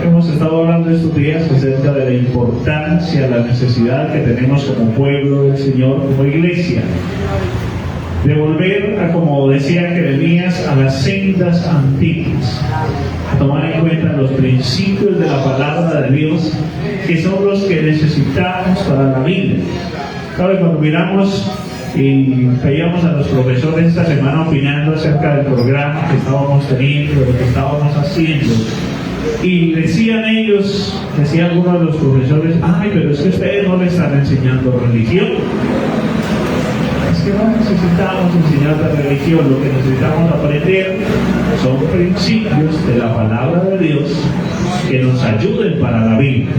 Hemos estado hablando estos días acerca de la importancia, la necesidad que tenemos como pueblo del Señor, como iglesia, de volver a, como decía Jeremías, a las sendas antiguas, a tomar en cuenta los principios de la palabra de Dios, que son los que necesitamos para la vida. Claro, cuando miramos y veíamos a los profesores esta semana opinando acerca del programa que estábamos teniendo, de lo que estábamos haciendo, y decían algunos de los profesores: ay, pero es que ustedes no le están enseñando religión. Es que no necesitamos enseñar la religión, lo que necesitamos aprender son principios de la palabra de Dios que nos ayuden para la vida.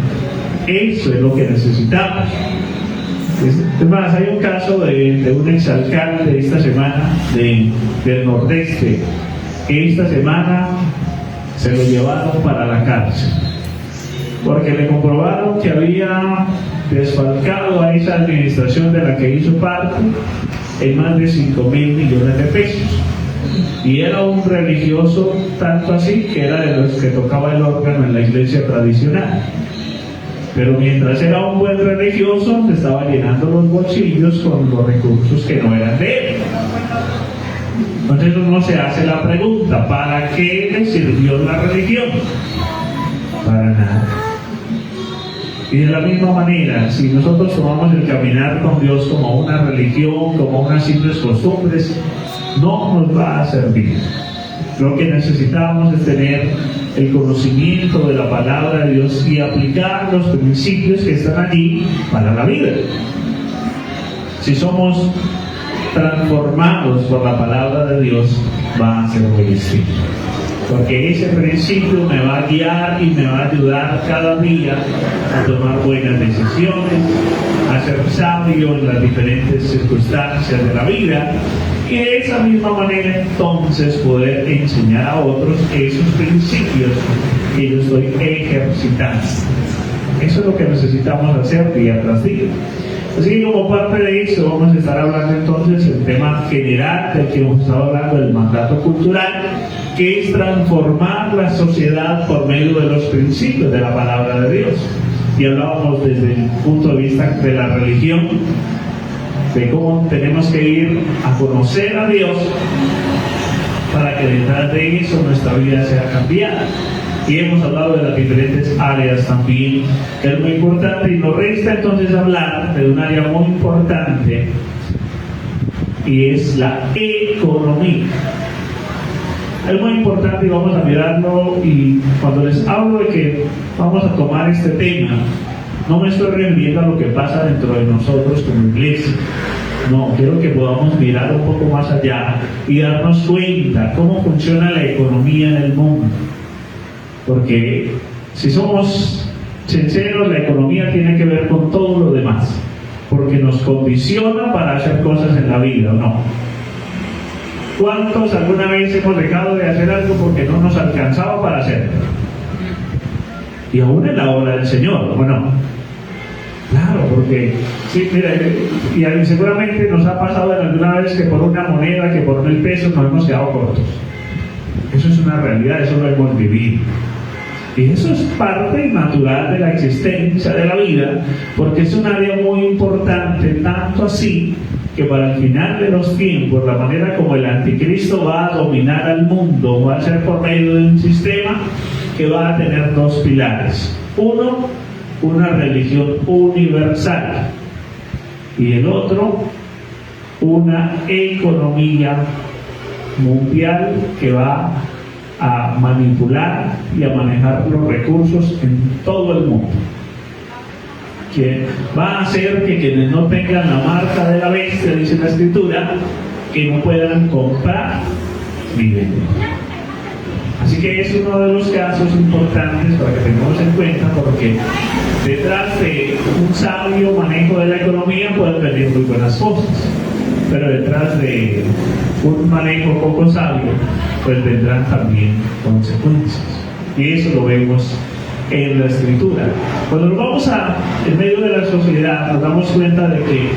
Eso es lo que necesitamos. Es más, hay un caso de un exalcalde esta semana del Nordeste, que esta semana se lo llevaron para la cárcel, porque le comprobaron que había desfalcado a esa administración de la que hizo parte en más de 5.000 millones de pesos. Y era un religioso tanto así que era de los que tocaba el órgano en la iglesia tradicional. Pero mientras era un buen religioso, se estaba llenando los bolsillos con los recursos que no eran de él. Entonces uno se hace la pregunta: ¿para qué le sirvió la religión? Para nada. Y de la misma manera, si nosotros tomamos el caminar con Dios como una religión, como unas simples costumbres, no nos va a servir. Lo que necesitamos es tener el conocimiento de la palabra de Dios y aplicar los principios que están allí para la vida. Si somos transformados por la palabra de Dios, va a ser muy distinto, porque ese principio me va a guiar y me va a ayudar cada día a tomar buenas decisiones, a ser sabio en las diferentes circunstancias de la vida, y de esa misma manera entonces poder enseñar a otros esos principios que yo estoy ejercitando. Eso es lo que necesitamos hacer día tras día. Así que como parte de eso vamos a estar hablando entonces el tema general del que hemos estado hablando, del mandato cultural, que es transformar la sociedad por medio de los principios de la palabra de Dios. Y hablábamos desde el punto de vista de la religión, de cómo tenemos que ir a conocer a Dios para que detrás de eso nuestra vida sea cambiada. Y hemos hablado de las diferentes áreas también, que es muy importante, y nos resta entonces hablar de un área muy importante, y es la economía. Es muy importante y vamos a mirarlo, y cuando les hablo de que vamos a tomar este tema, no me estoy refiriendo a lo que pasa dentro de nosotros como iglesia. No, quiero que podamos mirar un poco más allá y darnos cuenta cómo funciona la economía en el mundo. Porque si somos sinceros, la economía tiene que ver con todo lo demás, porque nos condiciona para hacer cosas en la vida, ¿o no? ¿Cuántos alguna vez hemos dejado de hacer algo porque no nos alcanzaba para hacerlo? Y aún en la obra del Señor, ¿o no? Claro, porque sí, mira, y seguramente nos ha pasado alguna vez que por una moneda, que por 1.000 pesos nos hemos quedado cortos. Eso es una realidad, eso lo hemos vivido. Y eso es parte natural de la existencia de la vida, porque es un área muy importante, tanto así que para el final de los tiempos, la manera como el anticristo va a dominar al mundo va a ser por medio de un sistema que va a tener dos pilares. Uno, una religión universal, y el otro, una economía mundial que va a manipular y a manejar los recursos en todo el mundo, que va a hacer que quienes no tengan la marca de la bestia, dice la escritura, que no puedan comprar ni vender. Así que es uno de los casos importantes para que tengamos en cuenta, porque detrás de un sabio manejo de la economía pueden venir muy buenas cosas, pero detrás de un manejo poco sabio pues vendrán también consecuencias, y eso lo vemos en la escritura. Cuando nos vamos en medio de la sociedad, nos damos cuenta de que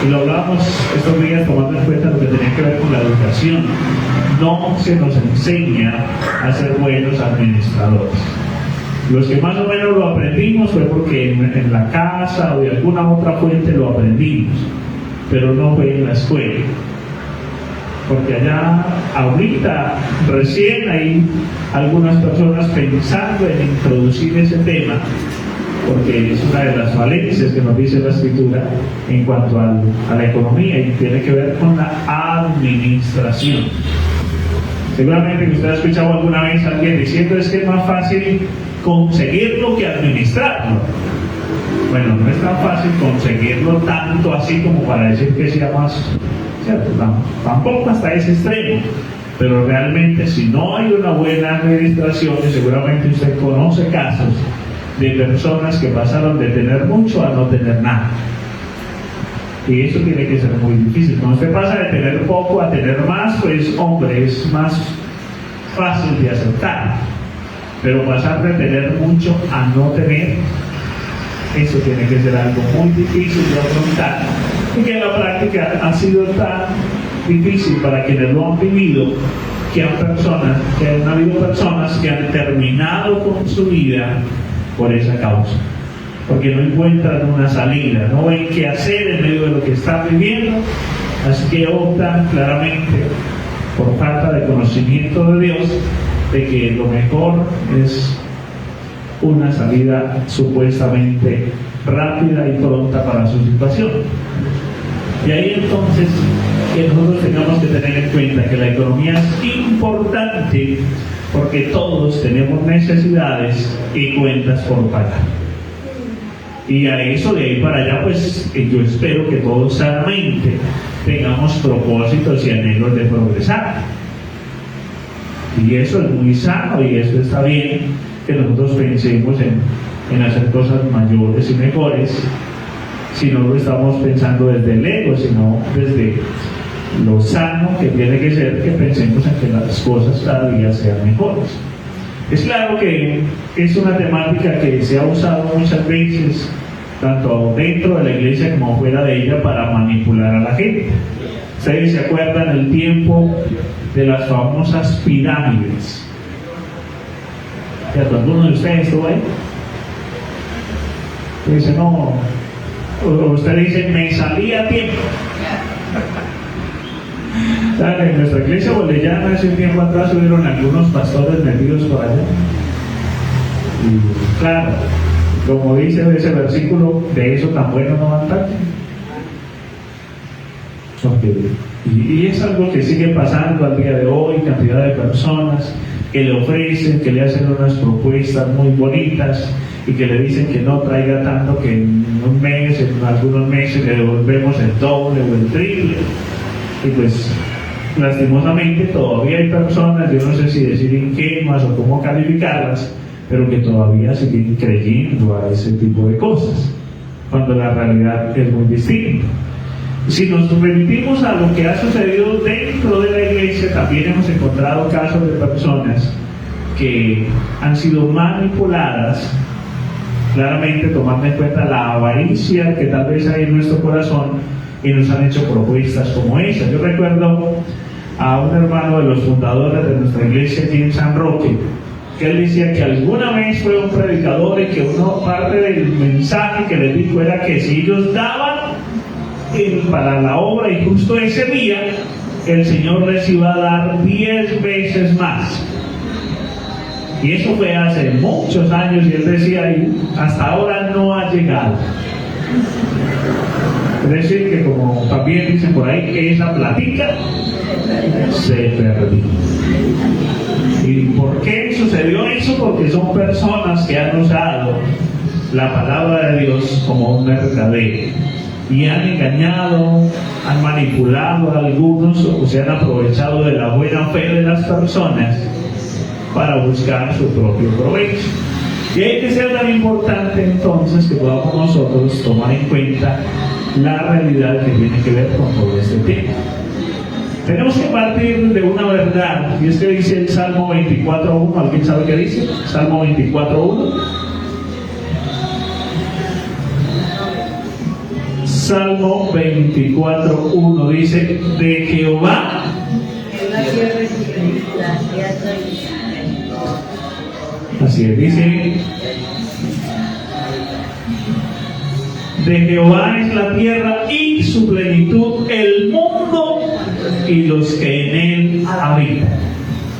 Y lo hablábamos estos días tomando en cuenta lo que tenía que ver con la educación. No se nos enseña a ser buenos administradores. Los que más o menos lo aprendimos fue porque en la casa o de alguna otra fuente lo aprendimos, pero no fue en la escuela. Porque allá, ahorita, recién hay algunas personas pensando en introducir ese tema, porque es una de las falencias que nos dice la Escritura en cuanto a la economía y tiene que ver con la administración. Seguramente que usted ha escuchado alguna vez a alguien diciendo es que es más fácil conseguirlo que administrarlo. Bueno, no es tan fácil conseguirlo tanto así como para decir que sea más, ¿cierto? Tampoco hasta ese extremo, pero realmente si no hay una buena administración, y seguramente usted conoce casos de personas que pasaron de tener mucho a no tener nada. Y eso tiene que ser muy difícil. Cuando usted pasa de tener poco a tener más, pues hombre, es más fácil de aceptar. Pero pasar de tener mucho a no tener, eso tiene que ser algo muy difícil de afrontar. Y que en la práctica ha sido tan difícil para quienes lo han vivido, que han habido personas que han terminado con su vida por esa causa. Porque no encuentran una salida, no ven qué hacer en medio de lo que están viviendo, así que optan claramente por falta de conocimiento de Dios, de que lo mejor es una salida supuestamente rápida y pronta para su situación. Y ahí entonces que nosotros tengamos que tener en cuenta que la economía es importante porque todos tenemos necesidades y cuentas por pagar. Y a eso, de ahí para allá, pues yo espero que todos sanamente tengamos propósitos y anhelos de progresar. Y eso es muy sano y eso está bien, que nosotros pensemos en hacer cosas mayores y mejores, si no lo estamos pensando desde el ego, sino desde lo sano que tiene que ser, que pensemos en que las cosas cada día sean mejores. Es claro que es una temática que se ha usado muchas veces, tanto dentro de la iglesia como fuera de ella, para manipular a la gente. Ustedes se acuerdan el tiempo de las famosas pirámides. ¿Cierto? ¿Alguno de ustedes estuvo ahí? Dice, no, o usted dice, me salí a tiempo. En nuestra iglesia bolivariana hace un tiempo atrás hubieron algunos pastores metidos por allá. Y claro, como dice ese versículo, de eso tan bueno no van tarde. Y es algo que sigue pasando al día de hoy, cantidad de personas que le ofrecen, que le hacen unas propuestas muy bonitas y que le dicen que no traiga tanto, que en un mes, en algunos meses le devolvemos el doble o el triple. Y pues lastimosamente todavía hay personas, yo no sé si decir ingenuas o cómo calificarlas, pero que todavía siguen creyendo a ese tipo de cosas, cuando la realidad es muy distinta. Si nos remitimos a lo que ha sucedido dentro de la iglesia, también hemos encontrado casos de personas que han sido manipuladas, claramente tomando en cuenta la avaricia que tal vez hay en nuestro corazón, y nos han hecho propuestas como esa. Yo recuerdo a un hermano de los fundadores de nuestra iglesia aquí en San Roque, que él decía que alguna vez fue un predicador y que una parte del mensaje que les dijo era que si ellos daban para la obra y justo ese día, el Señor les iba a dar 10 veces más. Y eso fue hace muchos años, y él decía, y hasta ahora no ha llegado. Es decir, que como también dicen por ahí, que esa platica se perdió. ¿Y por qué sucedió eso? Porque son personas que han usado la palabra de Dios como un mercadeo y han engañado, han manipulado a algunos, o se han aprovechado de la buena fe de las personas para buscar su propio provecho. Y hay que ser tan importante entonces que podamos nosotros tomar en cuenta la realidad que tiene que ver con todo este tema. Tenemos que partir de una verdad, y es que dice el Salmo 24.1. ¿Alguien sabe qué dice? Salmo 24.1. Salmo 24:1 dice: de Jehová así es, dice: de Jehová es la tierra y su plenitud, el mundo y los que en él habitan.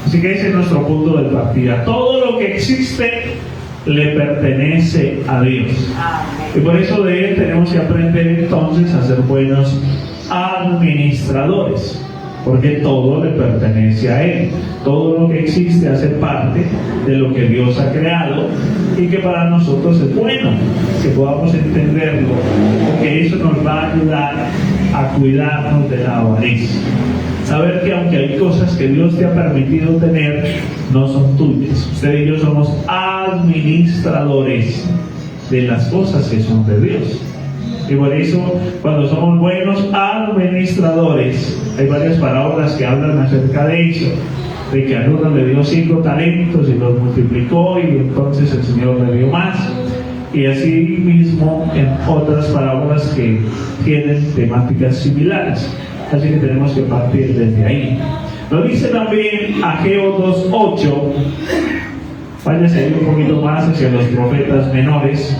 Así que ese es nuestro punto de partida. Todo lo que existe le pertenece a Dios. Y por eso de él tenemos que aprender entonces a ser buenos administradores, porque todo le pertenece a él. Todo lo que existe hace parte de lo que Dios ha creado y que para nosotros es bueno, que podamos entenderlo, porque eso nos va a ayudar a cuidarnos de la avaricia. Saber que aunque hay cosas que Dios te ha permitido tener, no son tuyas. Usted y yo somos administradores de las cosas que son de Dios. Y por eso, cuando somos buenos administradores, hay varias parábolas que hablan acerca de eso, de que a uno le dio 5 talentos y los multiplicó, y entonces el Señor le dio más. Y así mismo en otras parábolas que tienen temáticas similares. Así que tenemos que partir desde ahí. Lo dice también Ageo 2:8. Váyase ahí un poquito más hacia los profetas menores.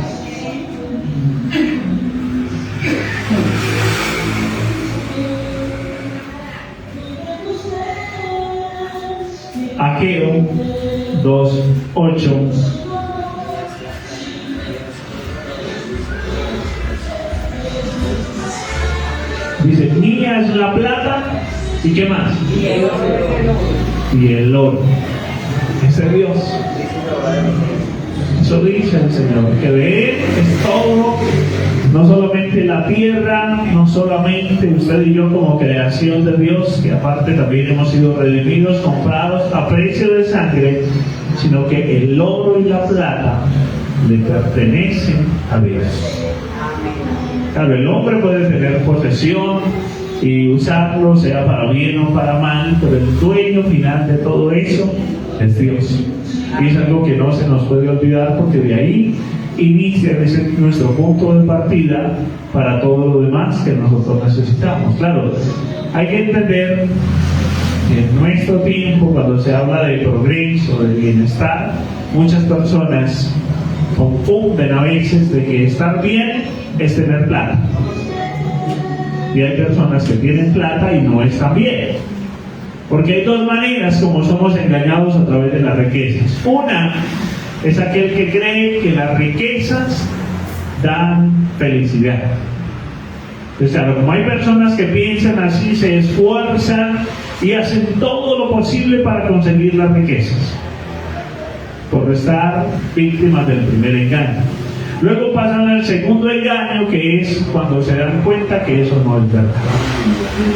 Ageo 2:8. Dice: mía es la plata, ¿y qué más? Y el oro. Ese es Dios. Eso dice el Señor, que de él es todo, no solamente la tierra, no solamente usted y yo como creación de Dios, que aparte también hemos sido redimidos, comprados a precio de sangre, sino que el oro y la plata le pertenecen a Dios. Claro, el hombre puede tener posesión y usarlo, sea para bien o para mal, pero el dueño final de todo eso es Dios. Y es algo que no se nos puede olvidar, porque de ahí inicia nuestro punto de partida para todo lo demás que nosotros necesitamos. Claro, hay que entender que en nuestro tiempo, cuando se habla de progreso, de bienestar, muchas personas confunden a veces de que estar bien es tener plata. Y hay personas que tienen plata y no están bien. Porque hay dos maneras como somos engañados a través de las riquezas. Una es aquel que cree que las riquezas dan felicidad. O sea, como hay personas que piensan así, se esfuerzan y hacen todo lo posible para conseguir las riquezas, por estar víctimas del primer engaño. Luego pasan al segundo engaño, que es cuando se dan cuenta que eso no es verdad.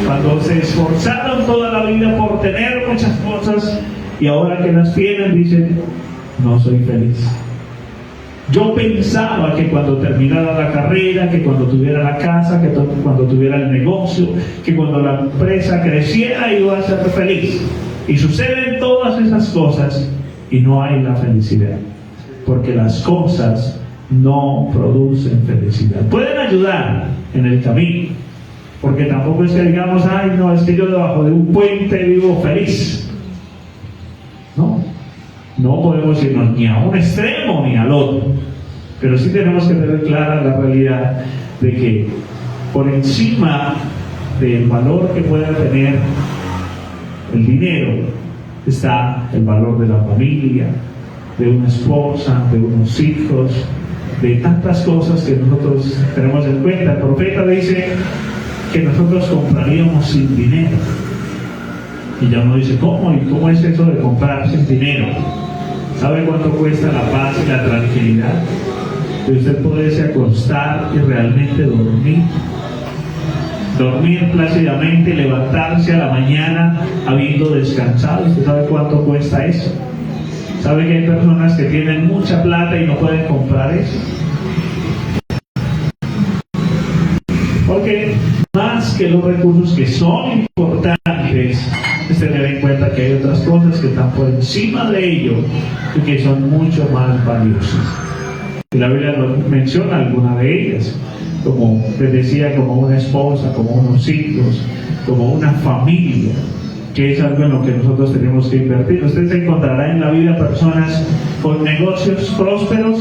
Cuando se esforzaron toda la vida por tener muchas cosas y ahora que las tienen dicen: no soy feliz. Yo pensaba que cuando terminara la carrera, que cuando tuviera la casa, que cuando tuviera el negocio, que cuando la empresa creciera iba a ser feliz. Y suceden todas esas cosas y no hay la felicidad, porque las cosas no producen felicidad. Pueden ayudar en el camino, porque tampoco es que digamos: ay, no, es que yo debajo de un puente vivo feliz. No podemos irnos ni a un extremo ni al otro, pero sí tenemos que tener clara la realidad de que por encima del valor que pueda tener el dinero está el valor de la familia, de una esposa, de unos hijos, de tantas cosas que nosotros tenemos en cuenta. El profeta dice que nosotros compraríamos sin dinero. Y ya uno dice: ¿cómo? ¿Y cómo es eso de comprar sin dinero? ¿Sabe cuánto cuesta la paz y la tranquilidad? De usted poderse acostar y realmente dormir plácidamente, levantarse a la mañana habiendo descansado. ¿Usted sabe cuánto cuesta eso? ¿Sabe que hay personas que tienen mucha plata y no pueden comprar eso? Porque más que los recursos que son importantes, es tener en cuenta que hay otras cosas que están por encima de ello y que son mucho más valiosas. Y la Biblia nos menciona alguna de ellas. como les decía, como una esposa, como unos hijos, como una familia, que es algo en lo que nosotros tenemos que invertir. Usted se encontrará en la vida personas con negocios prósperos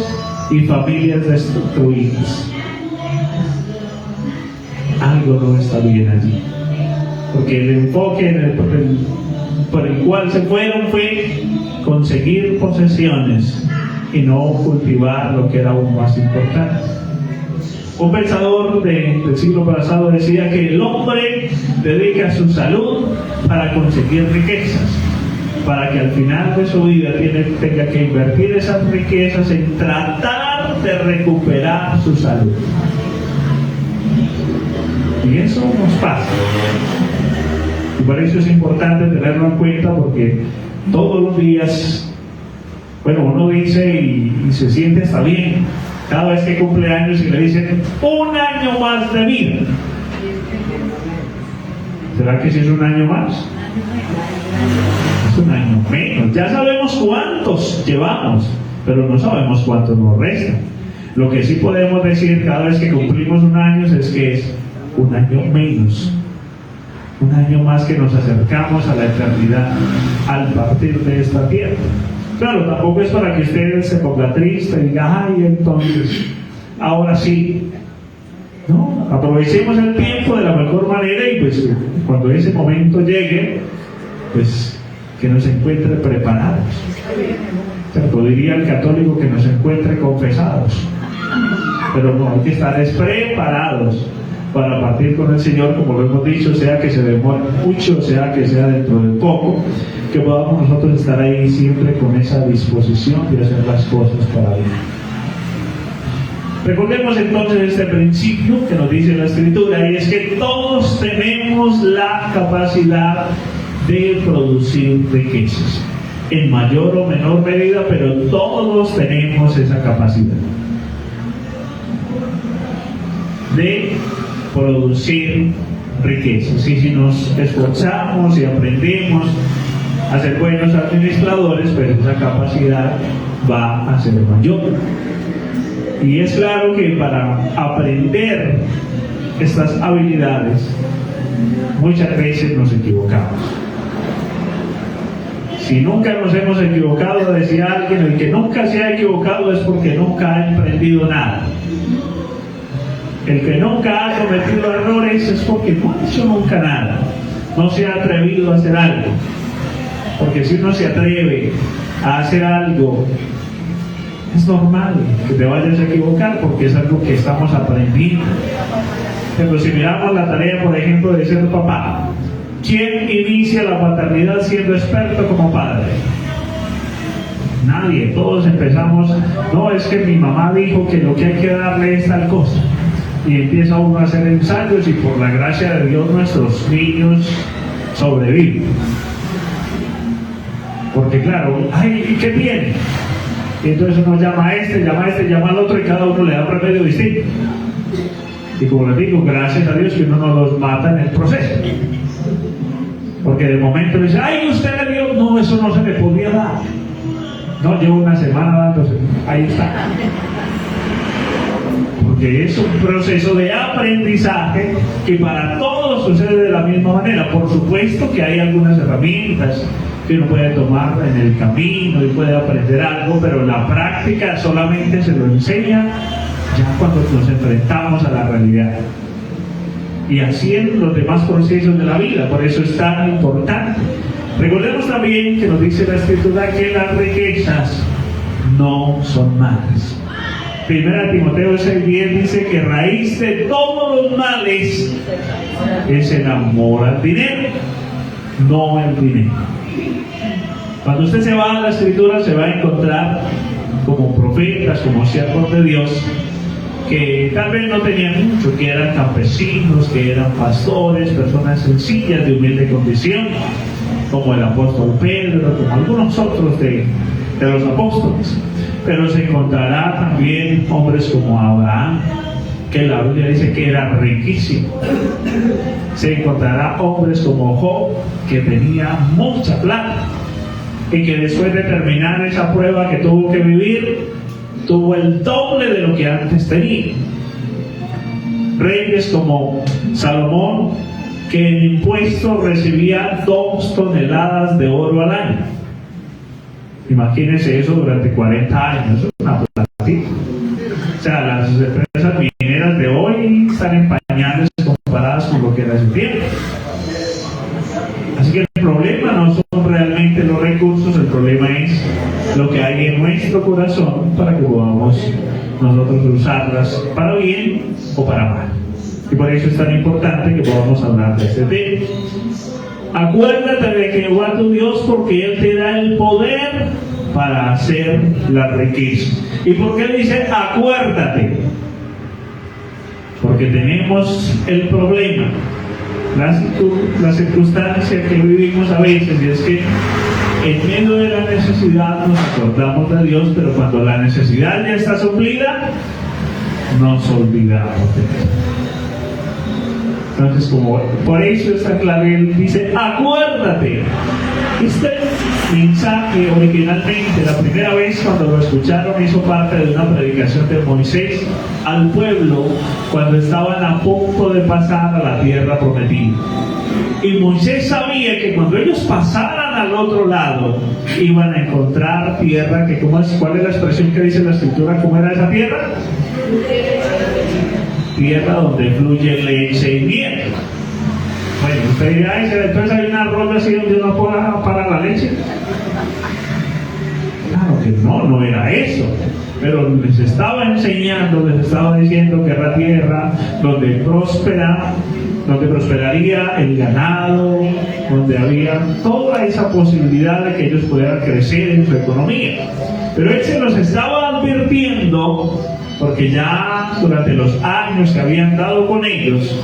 y familias destruidas. Algo no está bien allí, porque el enfoque por el cual se fueron fue conseguir posesiones y no cultivar lo que era aún más importante. Un pensador del siglo pasado decía que el hombre dedica su salud para conseguir riquezas, para que al final de su vida tenga que invertir esas riquezas en tratar de recuperar su salud. Y eso nos pasa. Y por eso es importante tenerlo en cuenta, porque todos los días, bueno, uno dice y se siente hasta bien cada vez que cumple años y le dicen 1 año más de vida. ¿Será que sí es 1 año más? Es 1 año menos. Ya sabemos cuántos llevamos, pero no sabemos cuántos nos restan. Lo que sí podemos decir cada vez que cumplimos 1 año es que es 1 año menos. 1 año más que nos acercamos a la eternidad al partir de esta tierra. Claro, tampoco es para que usted se ponga triste y diga, ay, entonces, ahora sí. No, aprovechemos el tiempo de la mejor manera y pues cuando ese momento llegue, pues que nos encuentre preparados. Cierto, diría el católico que nos encuentre confesados. Pero no, hay que estar preparados para partir con el Señor, como lo hemos dicho, sea que se demore mucho, sea que sea dentro de poco, que podamos nosotros estar ahí siempre con esa disposición de hacer las cosas para Dios. Recordemos entonces este principio que nos dice la Escritura, y es que todos tenemos la capacidad de producir riquezas, en mayor o menor medida, pero todos tenemos esa capacidad de producir riquezas. Y si nos esforzamos y aprendemos a ser buenos administradores, pues esa capacidad va a ser mayor. Y es claro que para aprender estas habilidades muchas veces nos equivocamos. Si nunca nos hemos equivocado, decía alguien, el que nunca se ha equivocado es porque nunca ha emprendido nada. El que nunca ha cometido errores es porque no ha hecho nunca nada, no se ha atrevido a hacer algo. Porque si uno se atreve a hacer algo, es normal que te vayas a equivocar, porque es algo que estamos aprendiendo. Pero si miramos la tarea, por ejemplo, de ser papá, ¿quién inicia la paternidad siendo experto como padre? Nadie. Todos empezamos, no, es que mi mamá dijo que lo que hay que darle es tal cosa. Y empieza uno a hacer ensayos y por la gracia de Dios nuestros niños sobreviven. Porque claro, ay, ¿qué tiene? Y entonces uno llama a este, llama al otro y cada uno le da un remedio distinto. Y como les digo, gracias a Dios que uno no los mata en el proceso. Porque de momento dice, ay, usted le dio, no, eso no se le podía dar. No, llevo 1 semana dándose, ahí está. Porque es un proceso de aprendizaje que para todos sucede de la misma manera. Por supuesto que hay algunas herramientas que uno puede tomar en el camino y puede aprender algo, pero la práctica solamente se lo enseña ya cuando nos enfrentamos a la realidad. Y así en los demás procesos de la vida, por eso es tan importante. Recordemos también que nos dice la Escritura que las riquezas no son malas. 1 Timoteo 6:10 dice que raíz de todos los males es el amor al dinero, no el dinero. Cuando usted se va a la Escritura se va a encontrar como profetas, como siervos de Dios, que tal vez no tenían mucho, que eran campesinos, que eran pastores, personas sencillas de humilde condición, como el apóstol Pedro, como algunos otros de los apóstoles. Pero se encontrará también hombres como Abraham, que la Biblia dice que era riquísimo. Se encontrará hombres como Job, que tenía mucha plata y que después de terminar esa prueba que tuvo que vivir, tuvo el doble de lo que antes tenía. reyes como Salomón, que en impuestos recibía 2 toneladas de oro al año. Imagínense eso durante 40 años, una platita. O sea, las empresas mineras de hoy están en pañales comparadas con lo que era su tiempo. Así que el problema no son realmente los recursos, el problema es lo que hay en nuestro corazón para que podamos nosotros usarlas para bien o para mal. Y por eso es tan importante que podamos hablar de este tema. Acuérdate de Jehová tu Dios, porque Él te da el poder para hacer la riqueza. ¿Y por qué dice acuérdate? Porque tenemos el problema, la circunstancia que vivimos a veces, y es que en medio de la necesidad nos acordamos de Dios, pero cuando la necesidad ya está suplida, nos olvidamos de Él. Entonces, como por eso está claro, Él dice acuérdate. Este mensaje originalmente, la primera vez cuando lo escucharon, hizo parte de una predicación de Moisés al pueblo cuando estaban a punto de pasar a la tierra prometida. Y Moisés sabía que cuando ellos pasaran al otro lado iban a encontrar tierra que, ¿cuál es la expresión que dice la escritura? ¿Cómo era esa tierra? Tierra donde fluye leche y miel. Bueno, usted dirá, entonces hay una rola así donde uno para la leche. Claro que no era eso. Pero les estaba enseñando, les estaba diciendo que era tierra donde prosperaría el ganado, donde había toda esa posibilidad de que ellos pudieran crecer en su economía. Pero Él se los estaba advirtiendo porque ya durante los años que habían dado con ellos,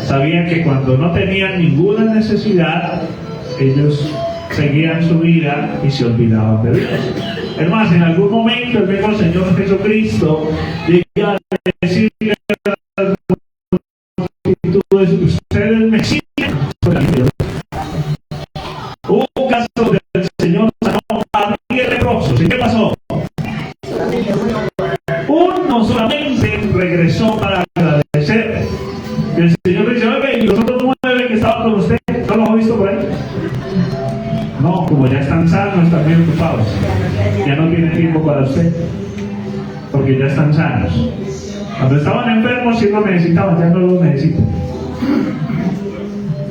sabían que cuando no tenían ninguna necesidad, ellos seguían su vida y se olvidaban de Dios. Es más, en algún momento el mismo Señor Jesucristo llegó a decirle a las multitudes: ustedes me siguen. Hubo un caso del Señor sanó a 10 leprosos. ¿Y qué pasó? Uno solamente regresó para agradecer. Y el Señor dice: oiga, ¿y los otros 9 que estaban con usted? ¿No los ha visto por ahí? No, como ya están sanos, están bien ocupados. Ya no tienen tiempo para usted, porque ya están sanos. Cuando estaban enfermos sí lo necesitaban, ya no lo necesitan.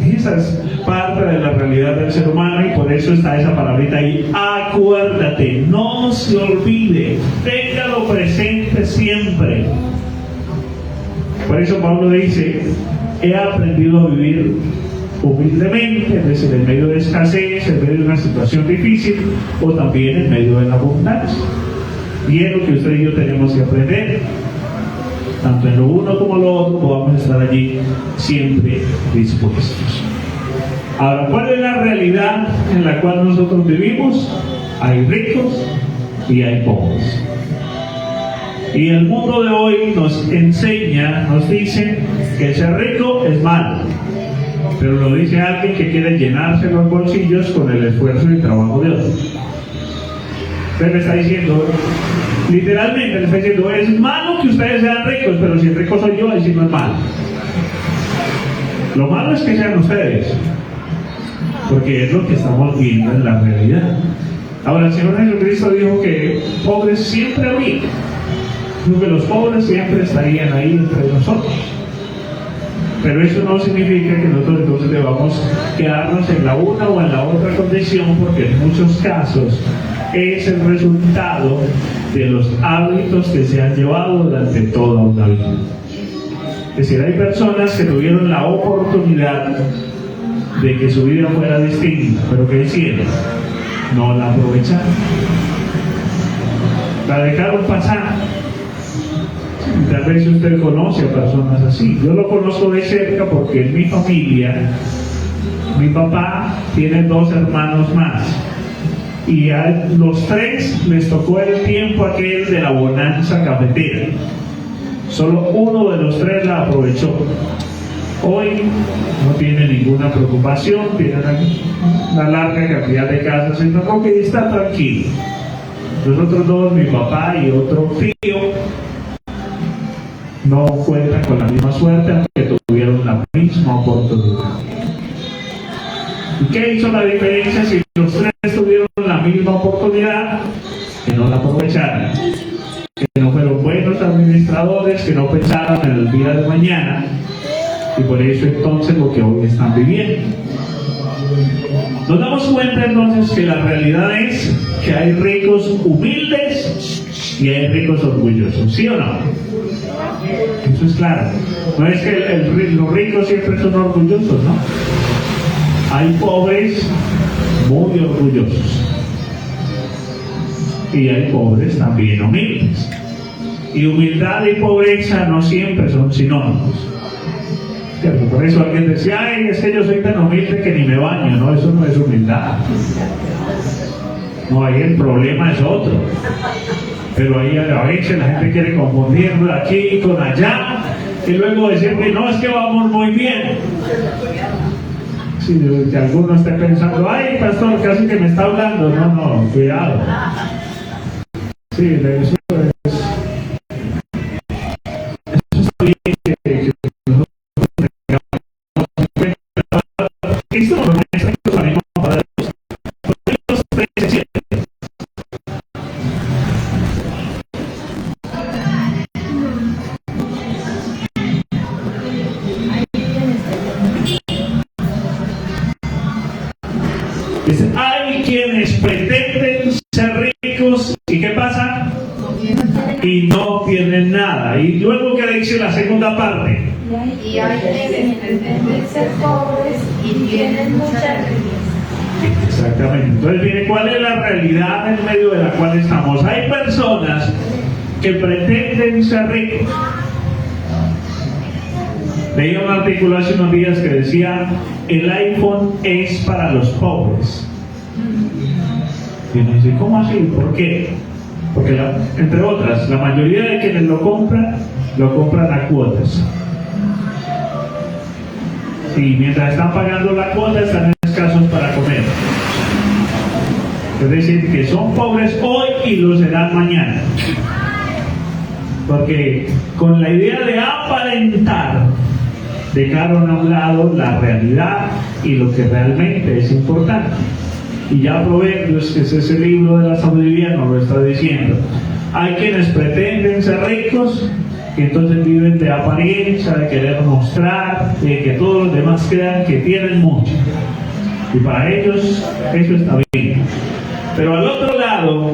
Esa es parte de la realidad del ser humano, y por eso está esa palabrita ahí: acuérdate, no se olvide, téngalo presente siempre. Por eso Pablo dice: he aprendido a vivir humildemente, es decir, en medio de escasez, en medio de una situación difícil, o también en medio de la abundancia. Y es lo que usted y yo tenemos que aprender. Tanto en lo uno como en lo otro podamos estar allí siempre dispuestos. Ahora, ¿cuál es la realidad en la cual nosotros vivimos? Hay ricos y hay pobres. Y el mundo de hoy nos enseña, nos dice que ser rico es malo. Pero lo dice alguien que quiere llenarse los bolsillos con el esfuerzo y el trabajo de otros. Usted me está diciendo, literalmente le está diciendo: es malo que ustedes sean ricos, pero si el rico soy yo, ahí sí no es malo. Lo malo es que sean ustedes, porque es lo que estamos viendo en la realidad. Ahora, el Señor Jesucristo dijo que pobres siempre había, que los pobres siempre estarían ahí entre nosotros. Pero eso no significa que nosotros entonces debamos quedarnos en la una o en la otra condición, porque en muchos casos es el resultado de los hábitos que se han llevado durante toda una vida. Es decir, hay personas que tuvieron la oportunidad de que su vida fuera distinta, pero ¿qué hicieron? No la aprovecharon, la dejaron pasar. Tal vez usted conoce a personas así. Yo lo conozco de cerca porque en mi familia, mi papá tiene 2 hermanos más, y a los 3 les tocó el tiempo aquel de la bonanza cafetera. Solo uno de los 3 la aprovechó. Hoy no tiene ninguna preocupación, tiene una larga cantidad de casas en Roque y está tranquilo. Los otros 2, mi papá y otro tío, no cuentan con la misma suerte, aunque tuvieron la misma oportunidad. ¿Y qué hizo la diferencia si los tres tuvieron la misma oportunidad? Que no la aprovecharon, que no fueron buenos administradores, que no pensaron en el día de mañana, y por eso entonces lo que hoy están viviendo. Nos damos cuenta entonces que la realidad es que hay ricos humildes y hay ricos orgullosos, ¿sí o no? Eso es claro. No es que los ricos siempre son orgullosos, ¿no? Hay pobres muy orgullosos y hay pobres también humildes. Y humildad y pobreza no siempre son sinónimos. Por eso alguien decía, ay, es que yo soy tan humilde que ni me baño. No, eso no es humildad. No, ahí el problema es otro. Pero ahí a veces la gente quiere confundirlo aquí con allá y luego decir que no, es que vamos muy bien. Si sí, alguno esté pensando, ay, pastor, casi que me está hablando. No, cuidado. Sí, eso está bien que Cristo nos muestra que los ánimos poderosos. Los 37. Dice, hay quienes pretenden ser ricos y ¿qué pasa? Y no tienen nada. Y luego, ¿qué dice la segunda parte? Y hay quienes pretenden ser pobres y tienen mucha riqueza. Exactamente. Entonces, mire, ¿cuál es la realidad en medio de la cual estamos? Hay personas que pretenden ser ricos. Leí un artículo hace unos días que decía, el iPhone es para los pobres. Y uno dice, ¿cómo así? ¿Por qué? Porque, entre otras, la mayoría de quienes lo compran a cuotas. Y mientras están pagando la cuota, están escasos para comer. Es decir, que son pobres hoy y lo serán mañana. Porque con la idea de aparentar, dejaron a un lado la realidad y lo que realmente es importante. Y ya Proverbios, que es ese libro de la sabiduría, nos lo está diciendo. Hay quienes pretenden ser ricos, que entonces viven de apariencia, de querer mostrar, de que todos los demás crean que tienen mucho. Y para ellos eso está bien. Pero al otro lado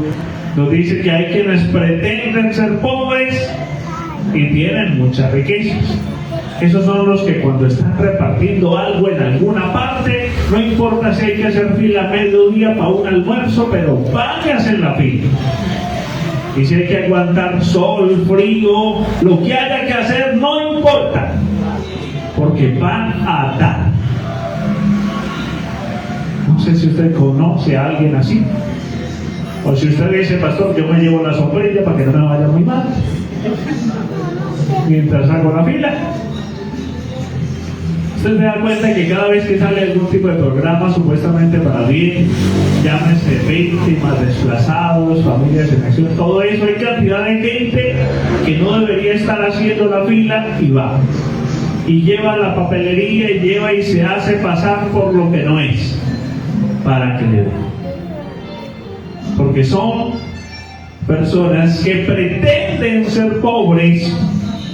nos dice que hay quienes pretenden ser pobres y tienen muchas riquezas. Esos son los que cuando están repartiendo algo en alguna parte, no importa si hay que hacer fila a mediodía para un almuerzo, pero van a hacer la fila. Y si hay que aguantar sol, frío, lo que haya que hacer, no importa, porque van a dar. No sé si usted conoce a alguien así. O si usted dice, pastor, yo me llevo la sombrilla para que no me vaya muy mal mientras hago la fila. Usted se da cuenta que cada vez que sale algún tipo de programa supuestamente para bien, llámese víctimas, desplazados, familias en acción, todo eso, hay cantidad de gente que no debería estar haciendo la fila y va. Y lleva la papelería y lleva y se hace pasar por lo que no es, para que le den. Porque son personas que pretenden ser pobres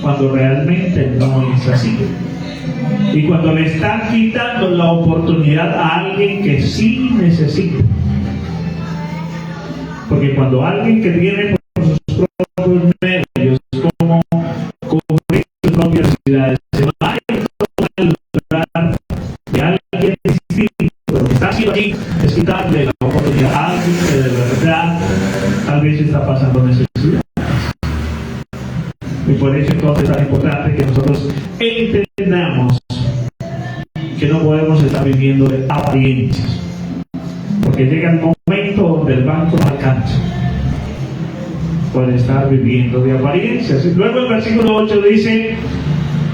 cuando realmente no es así. Y cuando le están quitando la oportunidad a alguien que sí necesita. Porque cuando alguien que tiene por sus propios medios, como cubrir sus propias necesidades, se va a lugar de alguien distinto, lo que está haciendo aquí es quitarle la oportunidad a alguien que de verdad tal vez está pasando necesidad. Y por eso entonces es tan importante que nosotros entendamos que no podemos estar viviendo de apariencias, porque llega el momento donde el banco no alcanza por estar viviendo de apariencias. Y luego el versículo 8 dice,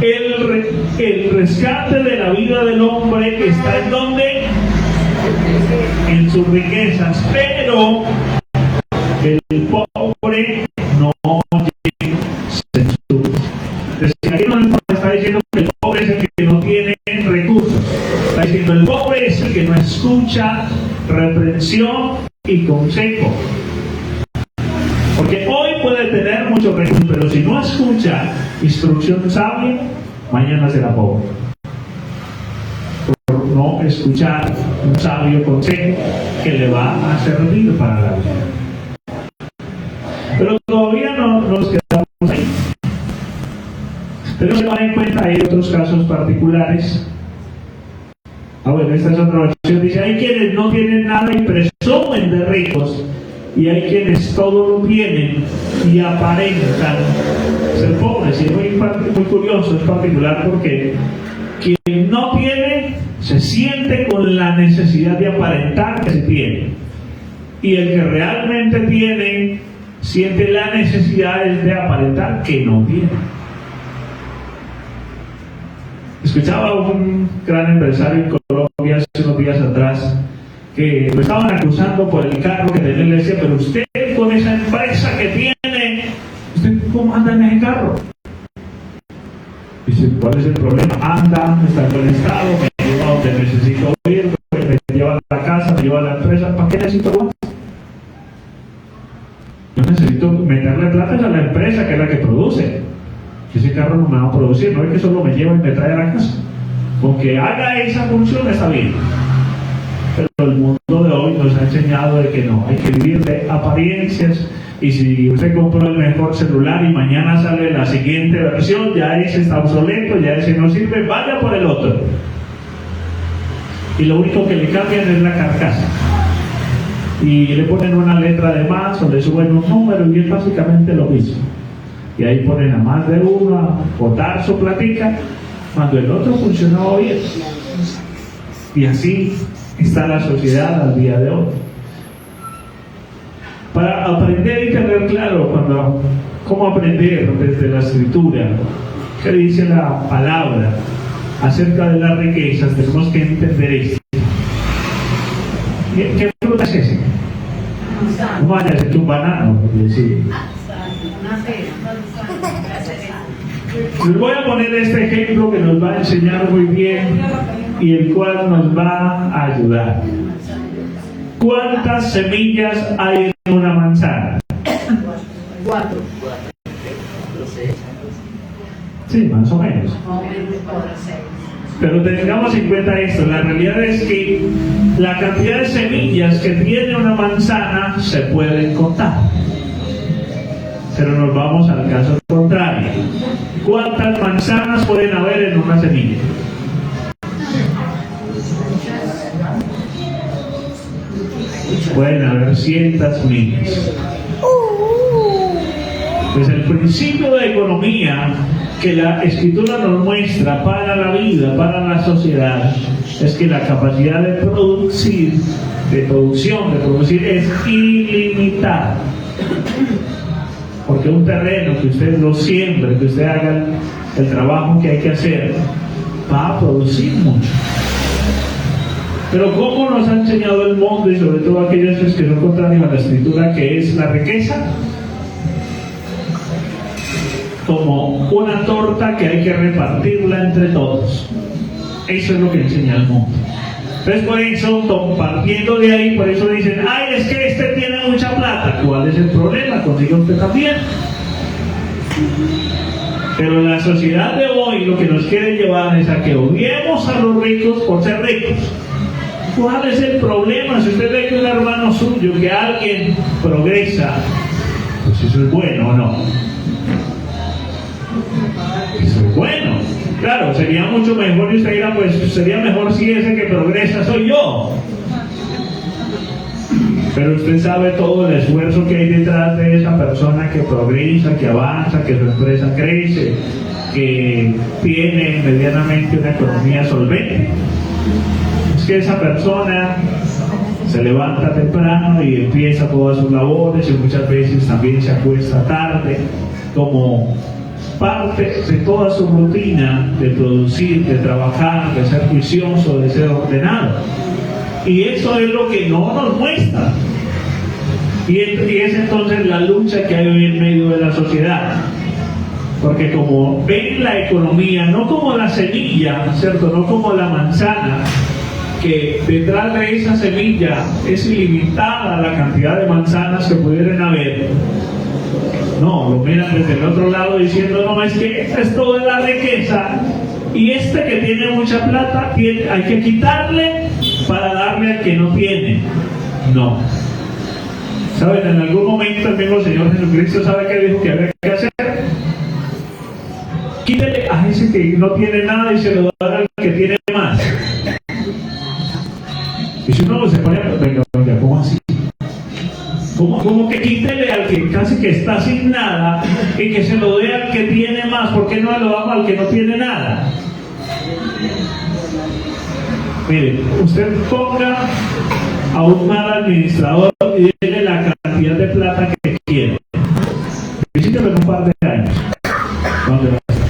el rescate de la vida del hombre está ¿en dónde? En sus riquezas, pero el pobre no llega. escucha, reprensión y consejo. Porque hoy puede tener muchos recursos, pero si no escucha instrucción sabia, mañana será pobre. Por no escuchar un sabio consejo que le va a servir para la vida. Pero todavía no nos quedamos ahí. Pero se van en cuenta, hay otros casos particulares. Bueno, esta es otra versión. Dice, hay quienes no tienen nada y presumen de ricos, y hay quienes todo lo tienen y aparentan ser pobres. Y es muy curioso, es particular, porque quien no tiene se siente con la necesidad de aparentar que se tiene, y el que realmente tiene siente la necesidad de aparentar que no tiene. Escuchaba a un gran empresario en Colombia hace unos días atrás que lo estaban acusando por el carro que tenía. Le decía, pero usted con esa empresa que tiene, ¿usted cómo anda en ese carro? Dice, ¿cuál es el problema? Anda, está en buen estado, me lleva a donde necesito ir, me lleva a la casa, me lleva a la empresa. ¿Para qué necesito más? Yo necesito meterle plata a la empresa, que es la que produce. Ese carro no me va a producir, no es que solo me lleva y me trae a la casa. Con que haga esa función está bien. Pero el mundo de hoy nos ha enseñado de que no, hay que vivir de apariencias. Y si usted compró el mejor celular y mañana sale la siguiente versión, ya ese está obsoleto, ya ese no sirve, vaya por el otro. Y lo único que le cambian es la carcasa. Y le ponen una letra de más o le suben un número, y es básicamente lo mismo. Y ahí ponen a más de uno a botar su platica cuando el otro funcionó bien. Y así está la sociedad al día de hoy. Para aprender y tener claro cómo aprender desde la escritura, qué dice la palabra acerca de las riquezas, tenemos que entender esto. ¿Qué fruta es ese? No vaya a ser un banano, sí. Les voy a poner este ejemplo que nos va a enseñar muy bien y el cual nos va a ayudar. ¿Cuántas semillas hay en una manzana? 4. Sí, más o menos. Pero tengamos en cuenta esto, la realidad es que la cantidad de semillas que tiene una manzana se pueden contar. Pero nos vamos al caso contrario. ¿Cuántas manzanas pueden haber en una semilla? Pueden haber cientos miles. Pues el principio de economía que la Escritura nos muestra para la vida, para la sociedad, es que la capacidad de producir es ilimitada. Porque un terreno que usted lo siembre, que usted haga el trabajo que hay que hacer, va a producir mucho. Pero ¿cómo nos ha enseñado el mundo, y sobre todo aquellos que son contrarios a la Escritura, que es la riqueza? Como una torta que hay que repartirla entre todos. Eso es lo que enseña el mundo. Entonces, por eso, partiendo de ahí, por eso dicen, ay, es que este tiene mucha plata. ¿Cuál es el problema? Consiga usted también. Pero la sociedad de hoy lo que nos quiere llevar es a que odiemos a los ricos por ser ricos. ¿Cuál es el problema? Si usted ve que un hermano suyo, que alguien progresa, pues eso es bueno o no. Eso es bueno. Claro, sería mucho mejor, y usted dirá, pues sería mejor si ese que progresa soy yo. Pero usted sabe todo el esfuerzo que hay detrás de esa persona que progresa, que avanza, que su empresa crece, que tiene medianamente una economía solvente. Es que esa persona se levanta temprano y empieza todas sus labores, y muchas veces también se acuesta tarde, como parte de toda su rutina de producir, de trabajar, de ser juicioso, de ser ordenado. Y eso es lo que no nos muestra. Y es entonces la lucha que hay hoy en medio de la sociedad. Porque como ven la economía, no como la semilla, ¿cierto? No como la manzana, que detrás de esa semilla es ilimitada la cantidad de manzanas que pudieran haber. No, lo miran desde el otro lado diciendo, no, es que esta es toda la riqueza y este que tiene mucha plata hay que quitarle para darle al que no tiene. No. ¿Saben? En algún momento el mismo Señor Jesucristo, ¿sabe qué dijo que había que hacer? Quítele a ese que no tiene nada y se lo da al que tiene más. Y si uno se pone a venga, ¿cómo así? ¿Cómo que quítele al que casi que está sin nada y que se lo dé al que tiene más? ¿Por qué no lo damos al que no tiene nada? Mire, usted ponga a un mal administrador y déle la cantidad de plata que quiere. Visítelo en un par de años. ¿Dónde va a estar?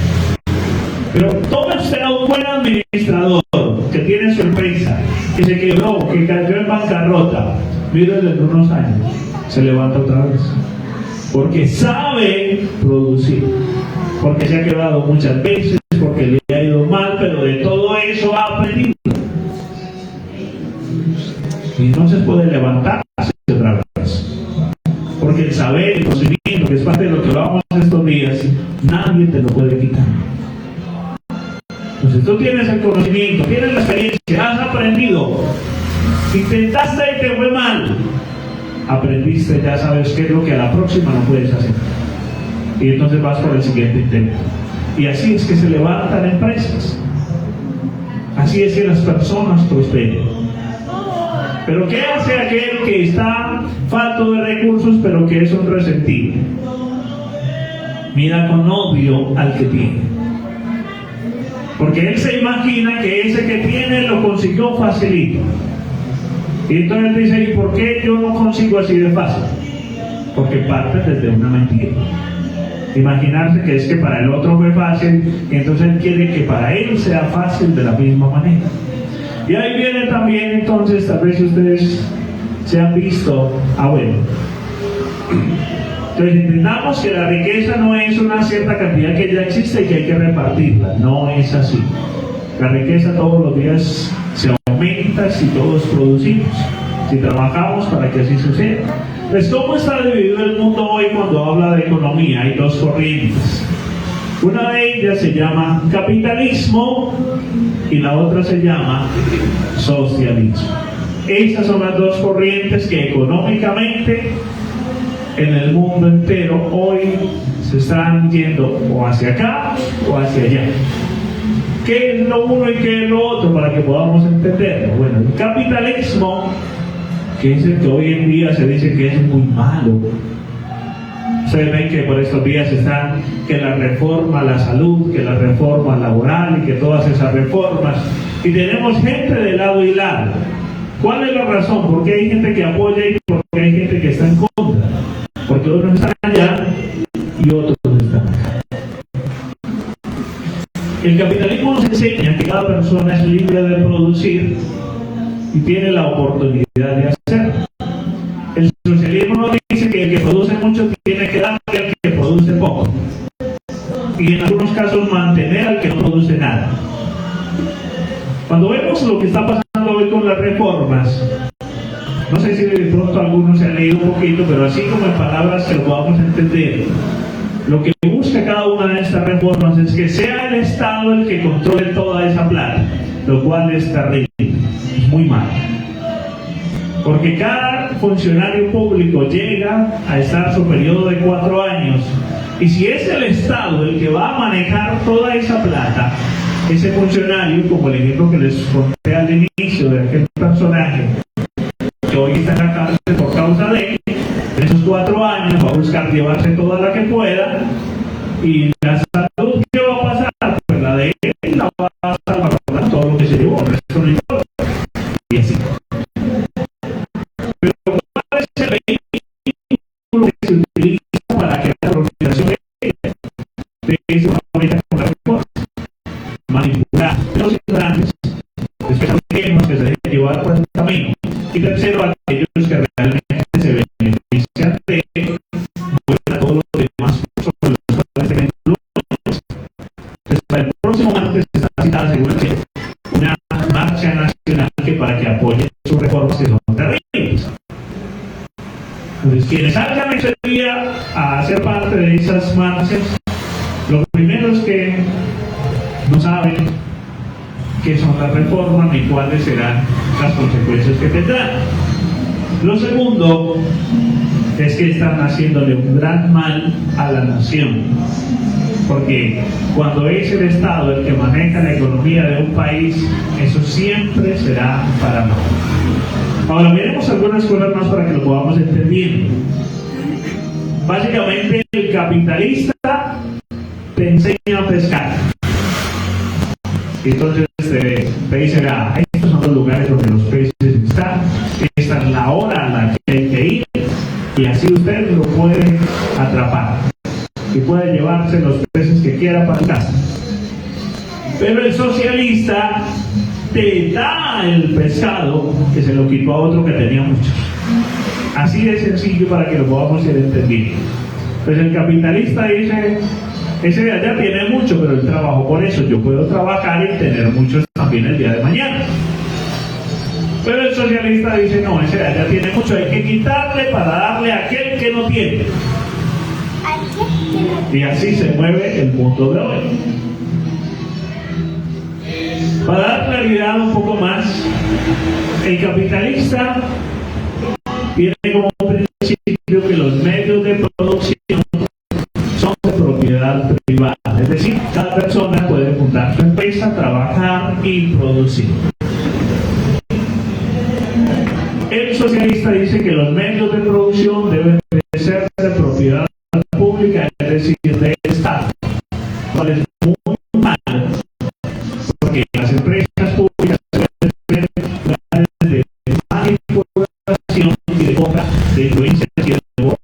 Pero tome usted a un buen administrador que tiene su empresa, que se quebró, que cayó en bancarrota. Mírenlo en unos años. Se levanta otra vez. Porque sabe producir. Porque se ha quebrado muchas veces, porque le ha ido mal, pero de todo eso ha aprendido. Y entonces puede levantarse otra vez. Porque el saber, el conocimiento, que es parte de lo que hablábamos estos días, nadie te lo puede quitar. Entonces tú tienes el conocimiento, tienes la experiencia, has aprendido, intentaste y te fue mal, aprendiste, ya sabes qué es lo que a la próxima no puedes hacer. Y entonces vas por el siguiente intento. Y así es que se levantan empresas. Así es que las personas prosperan. Pero ¿qué hace aquel que está falto de recursos pero que es un resentido? Mira con odio al que tiene. Porque él se imagina que ese que tiene lo consiguió facilito. Y entonces dice, ¿y por qué yo no consigo así de fácil? Porque parte desde una mentira. Imaginarse que es que para el otro fue fácil, y entonces él quiere que para él sea fácil de la misma manera. Y ahí viene también, entonces, tal vez ustedes se han visto, bueno. Entonces entendamos que la riqueza no es una cierta cantidad que ya existe y que hay que repartirla. No es así. La riqueza todos los días se aumenta si todos producimos, si trabajamos para que así suceda. Pues ¿cómo está dividido el mundo hoy cuando habla de economía? Hay dos corrientes. Una de ellas se llama capitalismo y la otra se llama socialismo. Esas son las dos corrientes que económicamente en el mundo entero hoy se están yendo o hacia acá o hacia allá. ¿Qué es lo uno y qué es lo otro para que podamos entenderlo? Bueno, el capitalismo, que es el que hoy en día se dice que es muy malo. Ustedes ven que por estos días están que la reforma a la salud, que la reforma laboral y que todas esas reformas. Y tenemos gente de lado y lado. ¿Cuál es la razón? Porque hay gente que apoya y porque hay gente que está en contra. Porque unos están allá y otros están acá. El capitalismo nos enseña que cada persona es libre de producir y tiene la oportunidad de hacerlo. El socialismo nos dice que el que produce mucho tiene que darle al que produce poco. Y en algunos casos mantener al que no produce nada. Cuando vemos lo que está pasando hoy con las reformas, no sé si de pronto algunos se han leído un poquito, pero así como en palabras que lo podamos entender, lo que busca cada una de estas reformas es que sea el Estado el que controle toda esa plata, lo cual es terrible, es muy malo. Porque cada funcionario público llega a estar su periodo de 4 años, y si es el Estado el que va a manejar toda esa plata, ese funcionario, como el ejemplo que les conté al inicio de aquel personaje que hoy está en la cárcel por causa de esos 4 años, va a buscar llevarse toda la que pueda, y la salud que va a pasar, pues la de él la va a salvaguardar todo lo que se llevó, el resto no importa. Y así. Pero ¿cuál es el vehículo que se utiliza para que la organización de esa manera con la reforma? Manipular los grandes, especialmente que se dejen llevar por el camino. Y tercero, aquellos que realmente se benefician de a todos los demás sobre los cuales se ven luchas. Para el próximo martes está citada seguramente una marcha nacional que para sus reformas que son terribles. Entonces, quienes salgan ese día a hacer parte de esas marchas, lo primero es que no saben qué son las reformas ni cuáles serán las consecuencias que tendrán. Lo segundo es que están haciéndole un gran mal a la nación, porque cuando es el Estado el que maneja la economía de un país, eso siempre será para mal. Ahora miremos algunas cosas más para que lo podamos entender. Básicamente, el capitalista te enseña a pescar. Entonces te dice, estos son los lugares donde los peces están, esta es la hora a la que hay que ir, y así usted lo puede atrapar y puede llevarse los peces que quiera para casa. Pero el socialista te da el pescado que se lo quitó a otro que tenía muchos. Así de sencillo para que lo podamos ir entendiendo. Pues el capitalista dice, ese de allá tiene mucho, pero él trabajó por eso. Yo puedo trabajar y tener muchos también el día de mañana. Pero el socialista dice, no, ese de allá tiene mucho, hay que quitarle para darle a aquel que no tiene. Y así se mueve el mundo de hoy. Para dar claridad un poco más, el capitalista tiene como principio que los medios de producción son de propiedad privada, es decir, cada persona puede fundar su empresa, trabajar y producir. El socialista dice que los medios de producción deben de ser de propiedad pública, es decir, del Estado, cual es muy malo, porque las empresas públicas pueden ser lugares de manipulación y de compra de influencias y de votos.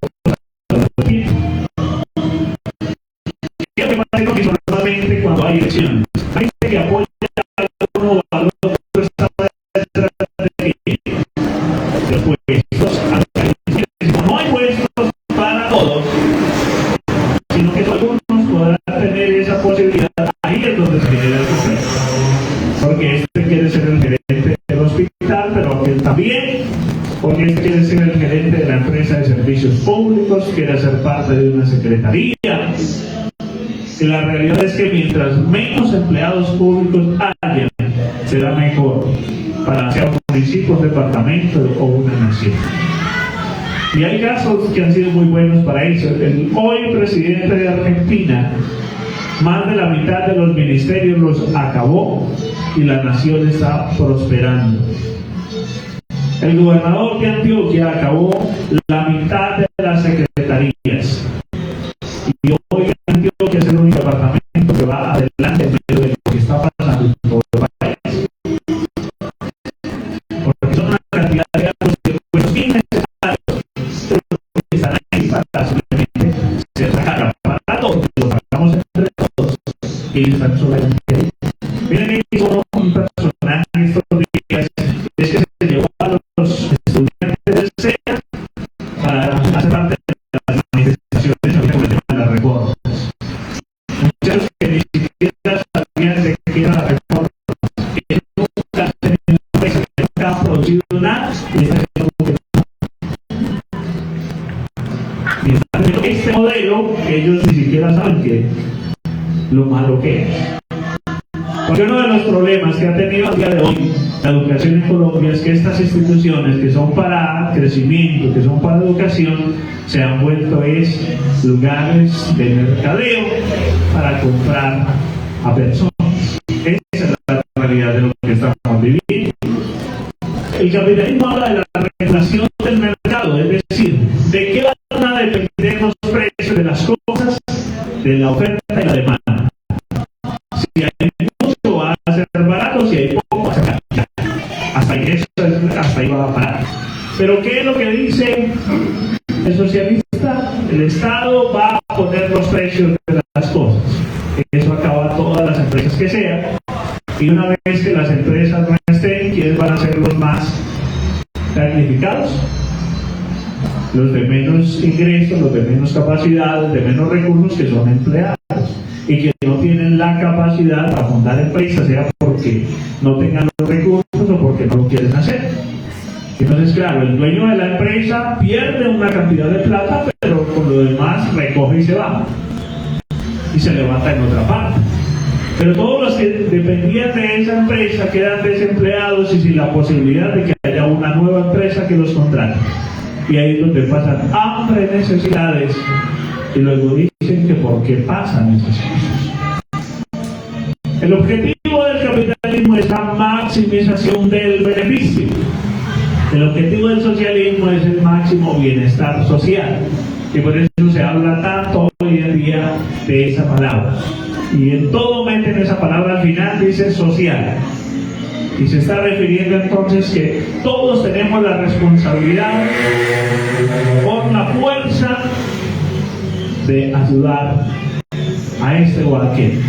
¿Qué me parece normalmente cuando hay elecciones? Hay gente que apoya a uno o al otro, está detrás de los puestos, no hay puestos para todos, sino que algunos podrán tener esa posibilidad. Ahí es donde se genera el problema, porque este quiere ser el gerente del hospital, pero aquel también, porque este quiere ser el gerente de la empresa de servicios públicos, quiere ser parte de una secretaría. Y la realidad es que mientras menos empleados públicos haya, será mejor para sea un municipio, un departamento o una nación. Y hay casos que han sido muy buenos para eso. El hoy presidente de Argentina, más de la mitad de los ministerios los acabó y la nación está prosperando. El gobernador de Antioquia acabó la mitad de las secretarías. Y hoy Antioquia es el único departamento que va adelante en medio de lo que está pasando en todo el país. Porque son una cantidad de actos que pues innecesarios, pero que están ahí para simplemente se sacar para todos, lo pagamos entre todos, y están solamente ahí. Miren que hizo un personaje estos días, es que se llevó a los estudiantes del SEA para hacer parte de las manifestaciones de la reforma. Muchos que ni siquiera sabían de qué era la reforma, que nunca han tenido empresa, que nunca han producido nada, y están diciendo que no. Y están viendo este modelo que ellos ni siquiera saben que lo malo que es. Porque uno de los problemas que ha tenido a día de hoy la educación en Colombia es que estas instituciones que son para crecimiento, que son para educación, se han vuelto lugares de mercadeo para comprar a personas. Esa es la realidad de lo que estamos viviendo. El capitalismo habla de la regulación del mercado, es decir, de qué van a depender los precios de las cosas, de la oferta y la demanda. Si hay mucho va a ser barato, si hay poco va a ser caro. Hasta ahí va a parar. Pero ¿qué es lo que dice el socialista? El Estado va a poner los precios de las cosas. Eso acaba todas las empresas que sean. Y una vez que las empresas no estén, ¿quiénes van a ser los más damnificados? Los de menos ingresos, los de menos capacidad, los de menos recursos, que son empleados y que no tienen la capacidad para fundar empresas, sea porque no tengan los recursos o porque no lo quieren hacer. Entonces, claro, el dueño de la empresa pierde una cantidad de plata, pero con lo demás recoge y se va. Y se levanta en otra parte. Pero todos los que dependían de esa empresa quedan desempleados y sin la posibilidad de que haya una nueva empresa que los contrate. Y ahí es donde pasan hambre, necesidades, y luego dicen que por qué pasan esas cosas. El objetivo del capitalismo es la maximización del beneficio. El objetivo del socialismo es el máximo bienestar social. Y por eso se habla tanto hoy en día de esa palabra. Y en todo meten esa palabra al final, dice social. Y se está refiriendo entonces que todos tenemos la responsabilidad por la fuerza de ayudar a este o a aquel.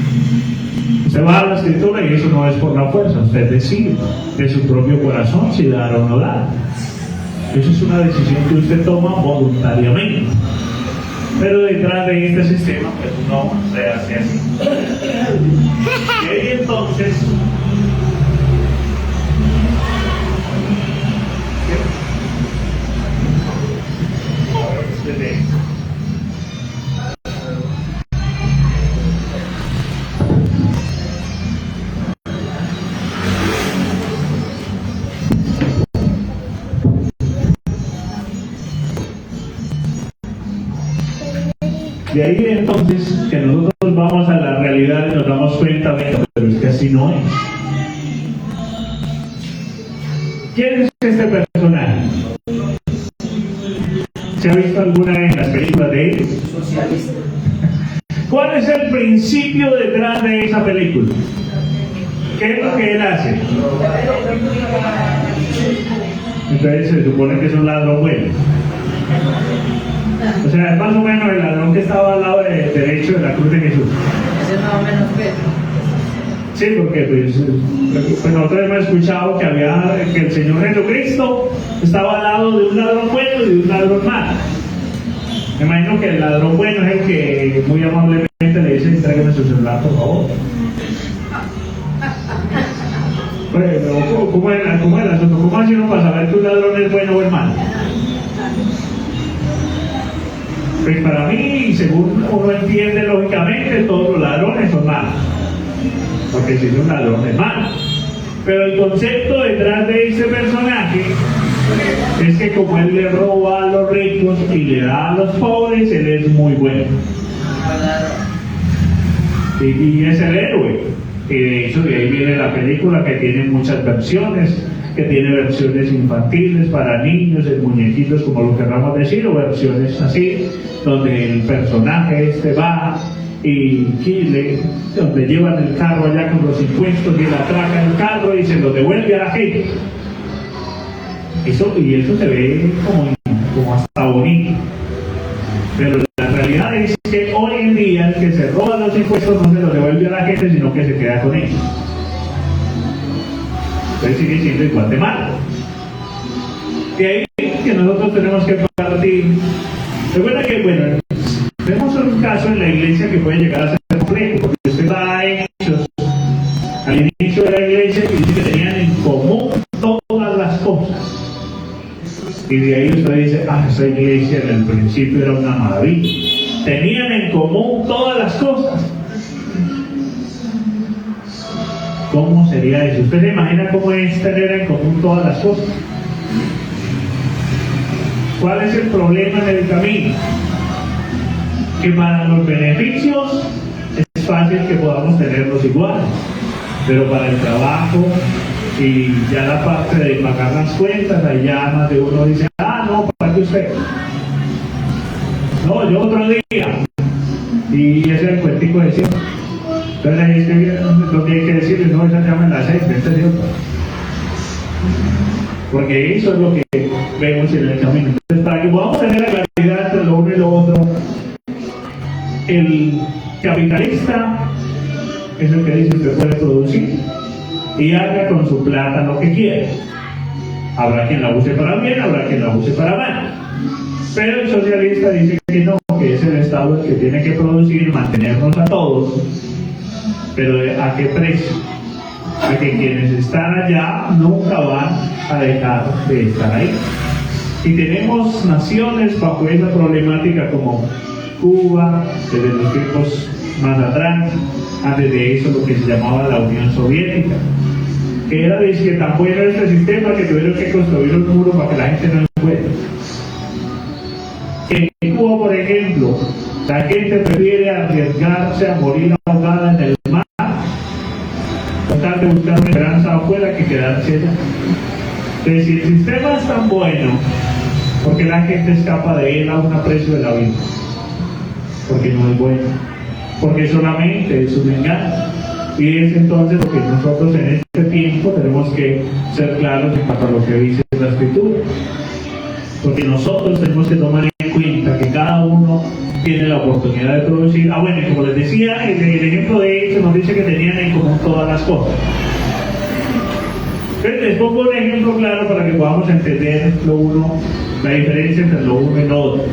Usted va a la escritura y eso no es por la fuerza, usted decide de su propio corazón si dar o no dar. Eso es una decisión que usted toma voluntariamente. Pero detrás de este sistema, pues no se hace así. Y ahí entonces, de ahí entonces que nosotros vamos a la realidad y nos damos cuenta, pero es que así no es. ¿Quién es este personaje? ¿Se ha visto alguna en las películas de él? Socialista. ¿Cuál es el principio detrás de esa película? ¿Qué es lo que él hace? Entonces se supone que es un ladrón bueno. O sea, es más o menos el ladrón que estaba al lado derecho de la cruz de Jesús. Ese es más o menos Pedro. Sí, porque pues nosotros hemos escuchado que el Señor Jesucristo estaba al lado de un ladrón bueno y de un ladrón malo. Me imagino que el ladrón bueno es el que muy amablemente le dice: entrégueme su celular, por favor. Bueno, ¿cómo es el asunto? ¿Cómo hace uno para saber que un ladrón es bueno o es malo? Pues para mí, según uno entiende lógicamente, todos los ladrones son malos. Porque si es un ladrón es malo. Pero el concepto detrás de ese personaje es que como él le roba a los ricos y le da a los pobres, él es muy bueno. Y es el héroe. Y de hecho de ahí viene la película, que tiene muchas versiones, que tiene versiones infantiles para niños, en muñequitos como lo querramos decir, o versiones así, donde el personaje va y donde llevan el carro allá con los impuestos y él atraca el carro y se lo devuelve a la gente. Y eso se ve como hasta bonito. Pero la realidad es que hoy en día el que se roba los impuestos no se los devuelve a la gente, sino que se queda con ellos. Entonces sigue siendo igual de malo. De ahí que nosotros tenemos que partir. Recuerda que, bueno, tenemos un caso en la iglesia que puede llegar a ser complejo, porque usted va a Hechos, al inicio de la iglesia, y dice que tenían en común todas las cosas. Y de ahí usted dice: esa iglesia en el principio era una maravilla. Tenían en común todas las cosas. ¿Cómo sería eso? ¿Usted se imagina cómo es tener en común todas las cosas? ¿Cuál es el problema en el camino? Que para los beneficios es fácil que podamos tenerlos iguales, pero para el trabajo y ya la parte de pagar las cuentas, allá más de uno dice: no, pague usted. No, yo otro día. Y ese es el cuentico de siempre. Entonces ahí es lo que hay que decirle: no, esa llama en la aceite, este es otro. Porque eso es lo que vemos en el camino. Entonces, para que podamos tener la claridad entre lo uno y lo otro, el capitalista es el que dice que puede producir y haga con su plata lo que quiera. Habrá quien la use para bien, habrá quien la use para mal. Pero el socialista dice que no, que es el Estado el que tiene que producir, mantenernos a todos. Pero ¿a qué precio? a que quienes están allá nunca van a dejar de estar ahí. Y tenemos naciones bajo esa problemática como Cuba, desde los tiempos más atrás, antes de eso lo que se llamaba la Unión Soviética, que era de que tan bueno este sistema que tuvieron que construir un muro para que la gente no encuentre. En Cuba, por ejemplo, la gente prefiere arriesgarse a morir ahogada en el mar, tratar de buscar una esperanza afuera que quedarse allá. Entonces, si el sistema es tan bueno, ¿por qué la gente escapa de él a un aprecio de la vida? Porque no es bueno, porque solamente es un engaño. Y es entonces lo que nosotros en este tiempo tenemos que ser claros en cuanto a lo que dice la Escritura. Porque nosotros tenemos que tomar en cuenta que cada uno tiene la oportunidad de producir. Bueno, y como les decía, el ejemplo de hecho nos dice que tenían en común todas las cosas. Entonces les pongo un ejemplo claro para que podamos entender la diferencia entre lo uno y lo otro.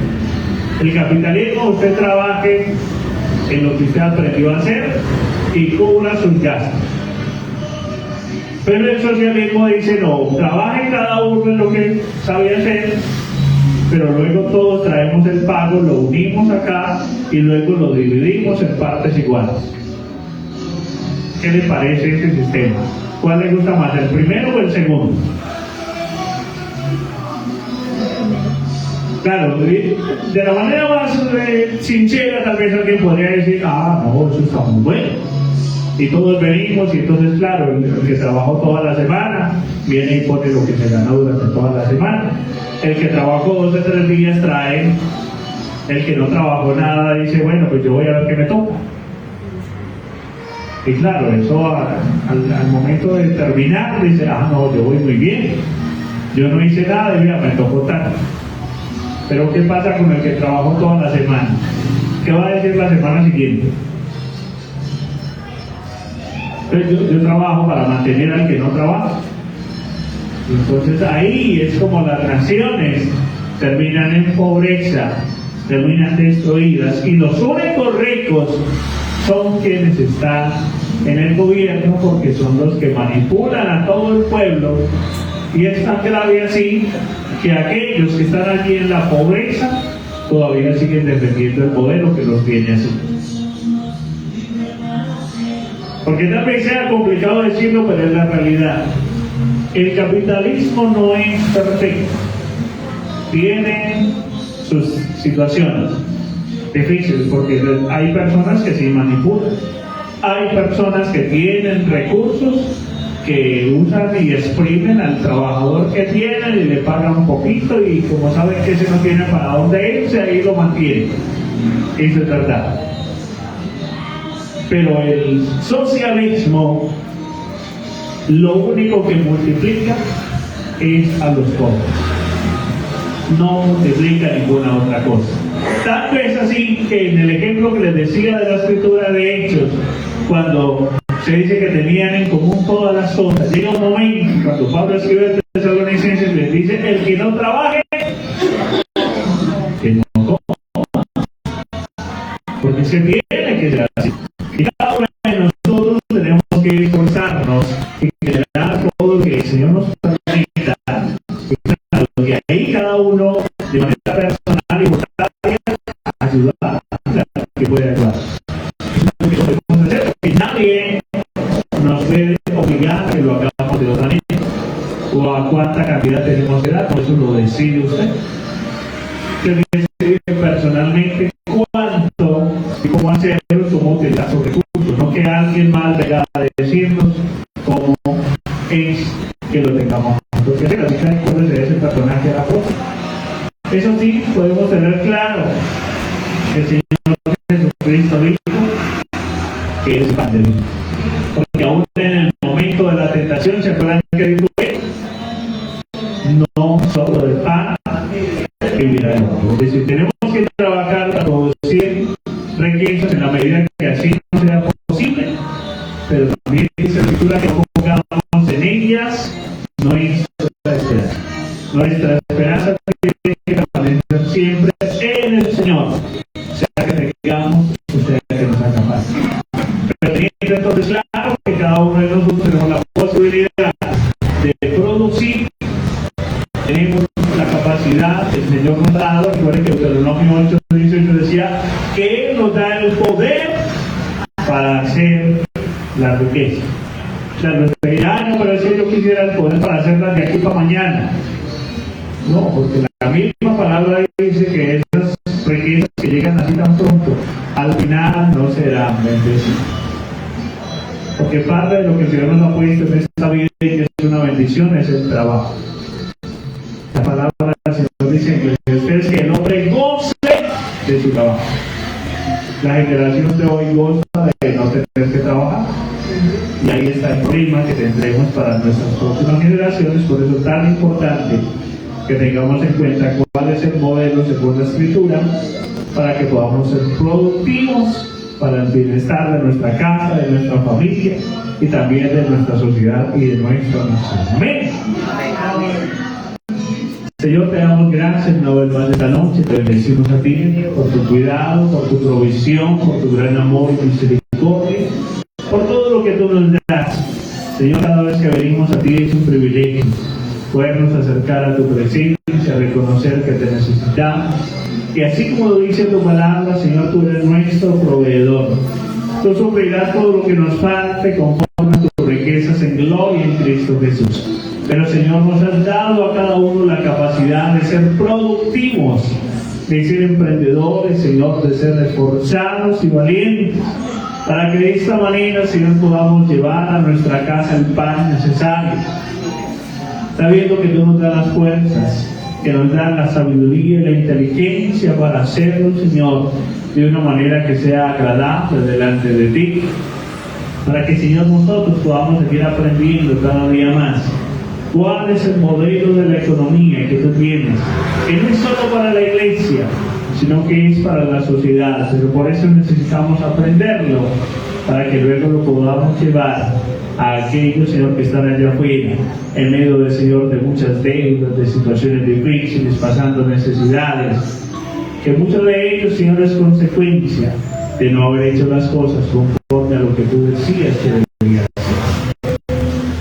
El capitalismo, usted trabaje en lo que usted aprendió a hacer y cubra sus gastos. Pero el socialismo dice no, trabaje cada uno en lo que sabe hacer, pero luego todos traemos el pago, lo unimos acá y luego lo dividimos en partes iguales. ¿Qué le parece ese sistema? ¿Cuál le gusta más, el primero o el segundo? Claro, de la manera más sincera tal vez alguien podría decir, no, eso está muy bueno. Y todos venimos y entonces claro, el que trabajó toda la semana viene y pone lo que se ganó durante toda la semana. El que trabajó 2 o 3 días trae, el que no trabajó nada dice, bueno, pues yo voy a ver qué me toca. Y claro, eso al momento de terminar dice, no, yo voy muy bien, yo no hice nada y mira, me tocó tanto. Pero ¿qué pasa con el que trabajó toda la semana? ¿Qué va a decir la semana siguiente? Entonces yo trabajo para mantener al que no trabaja. Entonces ahí es como las naciones terminan en pobreza, terminan destruidas, y los únicos ricos son quienes están en el gobierno, porque son los que manipulan a todo el pueblo. Y es tan grave así que aquellos que están aquí en la pobreza todavía siguen defendiendo el modelo que los tiene así. Porque tal vez sea complicado decirlo, pero es la realidad. El capitalismo no es perfecto. Tiene sus situaciones difíciles, porque hay personas que sí manipulan. Hay personas que tienen recursos que usan y exprimen al trabajador que tienen y le pagan un poquito, y como saben que ese no tiene para dónde irse, ahí lo mantienen. Eso es verdad. Pero el socialismo lo único que multiplica es a los pobres. No multiplica ninguna otra cosa. Tanto es así que en el ejemplo que les decía de la Escritura de Hechos, cuando se dice que tenían en común todas las cosas, llega un momento cuando Pablo escribe a Tesalonicenses, les dice: el que no trabaje, que no coma, porque se tiene que ser así. Y cada uno de nosotros tenemos que esforzarnos y generar todo lo que el Señor nos permita, y claro, que ahí cada uno de manera personal y voluntaria ayudar a que pueda ayudar. Lo que podemos hacer, porque nadie nos puede obligar a que lo hagamos de otra manera, o a cuánta cantidad tenemos que dar, por eso lo decide usted. Usted decide personalmente cuánto y cómo hacerlo, cómo utilizar sus recursos, no que alguien más venga a decirnos cómo es que lo tengamos que hacer. Así que acuérdense de ese personaje de la foto. Eso sí, podemos tener claro que el Señor Jesucristo dijo que es pan de vida. Porque aún en el momento de la tentación, ¿se acuerdan que dijo él? No solo de pan vivirá el hombre. Es decir, tenemos que trabajar para producir riquezas en la medida que así no sea posible, pero también dice la Escritura que no pongamos en ellas nuestra esperanza. Nuestra esperanza tiene que permanecer siempre en el Señor, sea que tengamos o sea que nos haga falta. Pero teniendo entonces claro que cada uno de nosotros tenemos la para hacer la riqueza. O sea, no pero es que yo quisiera el poder para hacerlas de aquí para mañana. No, porque la misma palabra dice que esas riquezas que llegan así tan pronto, al final no serán bendecidas. Porque parte de lo que el Señor nos ha puesto en esta vida y que es una bendición es el trabajo. La palabra del Señor dice que ustedes que el hombre goce de su trabajo. La generación de hoy goza de no tener que trabajar. Y ahí está el problema que tendremos para nuestras próximas generaciones. Por eso es tan importante que tengamos en cuenta cuál es el modelo según la Escritura para que podamos ser productivos para el bienestar de nuestra casa, de nuestra familia y también de nuestra sociedad y de nuestra nación. Amén. Señor, te damos gracias una vez más esta noche, te bendecimos a ti por tu cuidado, por tu provisión, por tu gran amor y misericordia, por todo lo que tú nos das. Señor, cada vez que venimos a ti es un privilegio podernos acercar a tu presencia, reconocer que te necesitamos. Y así como lo dice tu palabra, Señor, tú eres nuestro proveedor. Tú suplirás todo lo que nos falte conforme a tus riquezas en gloria en Cristo Jesús. Pero, Señor, nos has dado a cada uno la capacidad de ser productivos, de ser emprendedores, Señor, de ser esforzados y valientes, para que de esta manera, Señor, podamos llevar a nuestra casa el pan necesario, sabiendo que tú nos das las fuerzas, que nos das la sabiduría y la inteligencia para hacerlo, Señor, de una manera que sea agradable delante de ti, para que, Señor, nosotros podamos seguir aprendiendo cada día más cuál es el modelo de la economía que tú tienes, que no es solo para la iglesia, sino que es para la sociedad. Pero por eso necesitamos aprenderlo, para que luego lo podamos llevar a aquellos, Señor, que están allá afuera, en medio del Señor de muchas deudas, de situaciones difíciles, pasando necesidades, que muchos de ellos, Señor, es consecuencia de no haber hecho las cosas conforme a lo que tú decías que deberías hacer.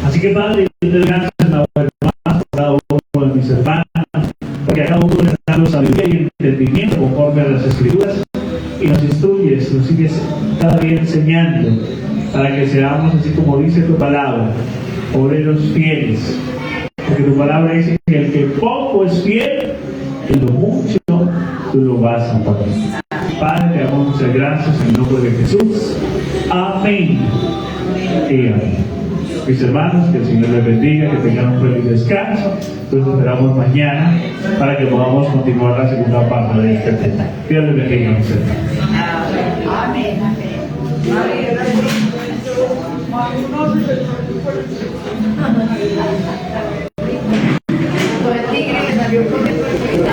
Así que, Padre, yo te doy gracias una vez más por cada uno de mis hermanos, porque a cada uno les das sabiduría y entendimiento conforme a las Escrituras, y nos instruyes, nos sigues cada día enseñando, para que seamos, así como dice tu palabra, obreros fieles. Porque tu palabra dice que el que poco es fiel, en lo mucho tú lo vas a pagar. Padre, te damos muchas gracias en el nombre de Jesús. Amén. Y amén. Mis hermanos, que el Señor les bendiga, que tengan un feliz descanso. Entonces esperamos mañana para que podamos continuar la segunda parte de este tema. Dios les bendiga, mis hermanos. Amén. Amén.